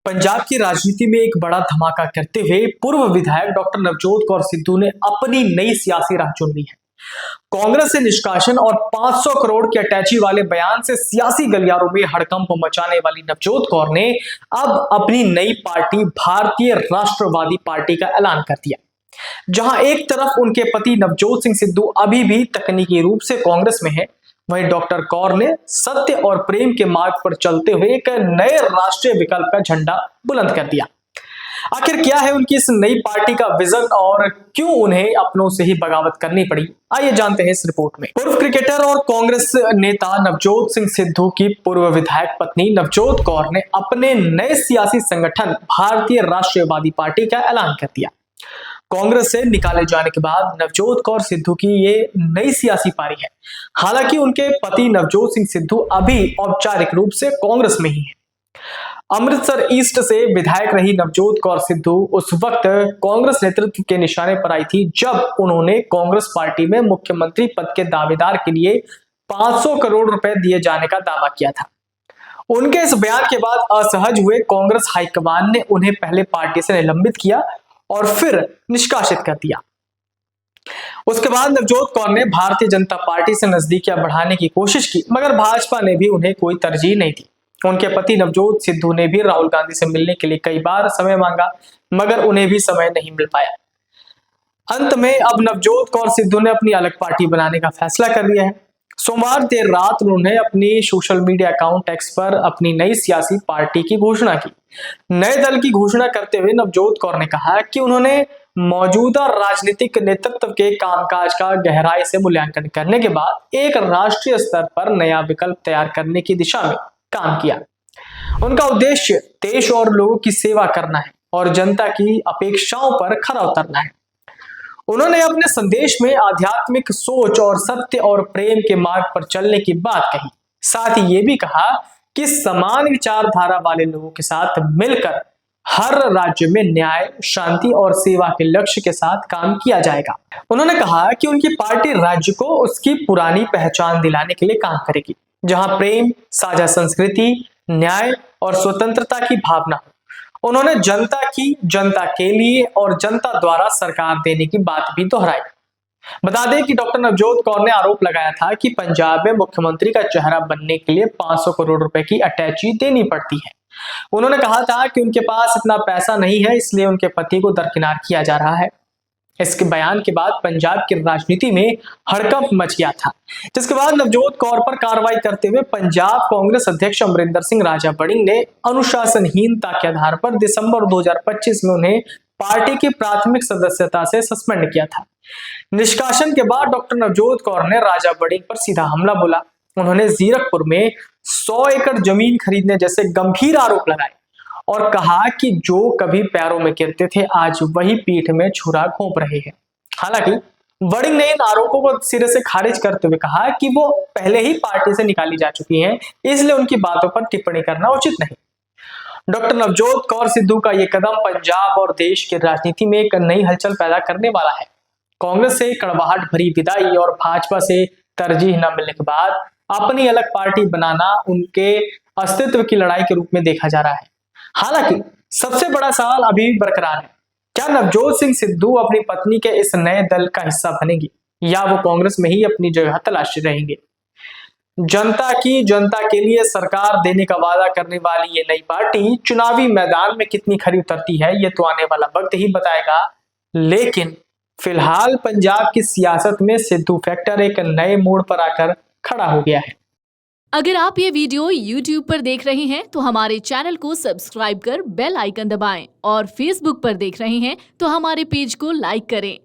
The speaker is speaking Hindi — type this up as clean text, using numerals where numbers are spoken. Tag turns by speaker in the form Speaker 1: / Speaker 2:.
Speaker 1: पंजाब की राजनीति में एक बड़ा धमाका करते हुए पूर्व विधायक डॉक्टर नवजोत कौर सिद्धू ने अपनी नई सियासी राह चुन ली है। कांग्रेस से निष्कासन और 500 करोड़ की अटैची वाले बयान से सियासी गलियारों में हड़कंप मचाने वाली नवजोत कौर ने अब अपनी नई पार्टी भारतीय राष्ट्रवादी पार्टी का ऐलान कर दिया। जहां एक तरफ उनके पति नवजोत सिंह सिद्धू अभी भी तकनीकी रूप से कांग्रेस में है, वहीं डॉक्टर कौर ने सत्य और प्रेम के मार्ग पर चलते हुए एक नए राष्ट्रीय विकल्प का झंडा बुलंद कर दिया। आखिर क्या है उनकी इस नई पार्टी का विजन और क्यों उन्हें अपनों से ही बगावत करनी पड़ी, आइए जानते हैं इस रिपोर्ट में। पूर्व क्रिकेटर और कांग्रेस नेता नवजोत सिंह सिद्धू की पूर्व विधायक पत्नी नवजोत कौर ने अपने नए सियासी संगठन भारतीय राष्ट्रीयवादी पार्टी का ऐलान कर दिया। कांग्रेस से निकाले जाने के बाद नवजोत कौर सिद्धू की ये नई सियासी पारी है। हालांकि उनके पति नवजोत सिंह सिद्धू अभी औपचारिक रूप से कांग्रेस में ही है। अमृतसर ईस्ट से विधायक रही नवजोत कौर सिद्धू उस वक्त कांग्रेस नेतृत्व के निशाने पर आई थी जब उन्होंने कांग्रेस पार्टी में मुख्यमंत्री पद के दावेदार के लिए 500 करोड़ रुपए दिए जाने का दावा किया था। उनके इस बयान के बाद असहज हुए कांग्रेस हाईकमान ने उन्हें पहले पार्टी से निलंबित किया और फिर निष्कासित कर दिया। उसके बाद नवजोत कौर ने भारतीय जनता पार्टी से नजदीकियां बढ़ाने की कोशिश की, मगर भाजपा ने भी उन्हें कोई तरजीह नहीं दी। उनके पति नवजोत सिद्धू ने भी राहुल गांधी से मिलने के लिए कई बार समय मांगा, मगर उन्हें भी समय नहीं मिल पाया। अंत में अब नवजोत कौर सिद्धू ने अपनी अलग पार्टी बनाने का फैसला कर लिया है। सोमवार देर रात उन्होंने अपनी सोशल मीडिया अकाउंट एक्स पर अपनी नई सियासी पार्टी की घोषणा की। नए दल की घोषणा करते हुए नवजोत कौर ने कहा कि उन्होंने मौजूदा राजनीतिक नेतृत्व के कामकाज का गहराई से मूल्यांकन करने के बाद एक राष्ट्रीय स्तर पर नया विकल्प तैयार करने की दिशा में काम किया। उनका उद्देश्य देश और लोगों की सेवा करना है और जनता की अपेक्षाओं पर खरा उतरना है। उन्होंने अपने संदेश में आध्यात्मिक सोच और सत्य और प्रेम के मार्ग पर चलने की बात कही। साथ ही ये भी कहा कि समान विचारधारा वाले लोगों के साथ मिलकर हर राज्य में न्याय, शांति और सेवा के लक्ष्य के साथ काम किया जाएगा। उन्होंने कहा कि उनकी पार्टी राज्य को उसकी पुरानी पहचान दिलाने के लिए काम करेगी, जहां प्रेम, साझा संस्कृति, न्याय और स्वतंत्रता की भावना हो। उन्होंने जनता की, जनता के लिए और जनता द्वारा सरकार देने की बात भी दोहराई। बता दें कि डॉक्टर नवजोत कौर ने आरोप लगाया था कि पंजाब में मुख्यमंत्री का चेहरा बनने के लिए 500 करोड़ रुपए की अटैची देनी पड़ती है। उन्होंने कहा था कि उनके पास इतना पैसा नहीं है, इसलिए उनके पति को दरकिनार किया जा रहा है। इसके बयान के बाद पंजाब की राजनीति में हड़कंप मच गया था, जिसके बाद नवजोत कौर पर कार्रवाई करते हुए पंजाब कांग्रेस अध्यक्ष अमरिंदर सिंह राजा बड़िंग ने अनुशासनहीनता के आधार पर दिसंबर 2025 में उन्हें पार्टी की प्राथमिक सदस्यता से सस्पेंड किया था। निष्कासन के बाद डॉक्टर नवजोत कौर ने राजा बड़िंग पर सीधा हमला बोला। उन्होंने जीरकपुर में 100 एकड़ जमीन खरीदने जैसे गंभीर आरोप लगाए और कहा कि जो कभी पैरों में गिरते थे आज वही पीठ में छुरा घोंप रहे हैं। हालांकि बड़िंग ने इन आरोपों को सिरे से खारिज करते हुए कहा कि वो पहले ही पार्टी से निकाली जा चुकी हैं, इसलिए उनकी बातों पर टिप्पणी करना उचित नहीं। डॉक्टर नवजोत कौर सिद्धू का ये कदम पंजाब और देश की राजनीति में एक नई हलचल पैदा करने वाला है। कांग्रेस से कड़वाहट भरी विदाई और भाजपा से तरजीह न मिलने के बाद अपनी अलग पार्टी बनाना उनके अस्तित्व की लड़ाई के रूप में देखा जा रहा है। हालांकि सबसे बड़ा सवाल अभी भी बरकरार है, क्या नवजोत सिंह सिद्धू अपनी पत्नी के इस नए दल का हिस्सा बनेंगे या वो कांग्रेस में ही अपनी जगह तलाशी रहेंगे। जनता की, जनता के लिए सरकार देने का वादा करने वाली ये नई पार्टी चुनावी मैदान में कितनी खरी उतरती है, ये तो आने वाला वक्त ही बताएगा। लेकिन फिलहाल पंजाब की सियासत में सिद्धू फैक्टर एक नए मोड़ पर आकर खड़ा हो गया है।
Speaker 2: अगर आप ये वीडियो YouTube पर देख रहे हैं तो हमारे चैनल को सब्सक्राइब कर बेल आइकन दबाएं और Facebook पर देख रहे हैं तो हमारे पेज को लाइक करें।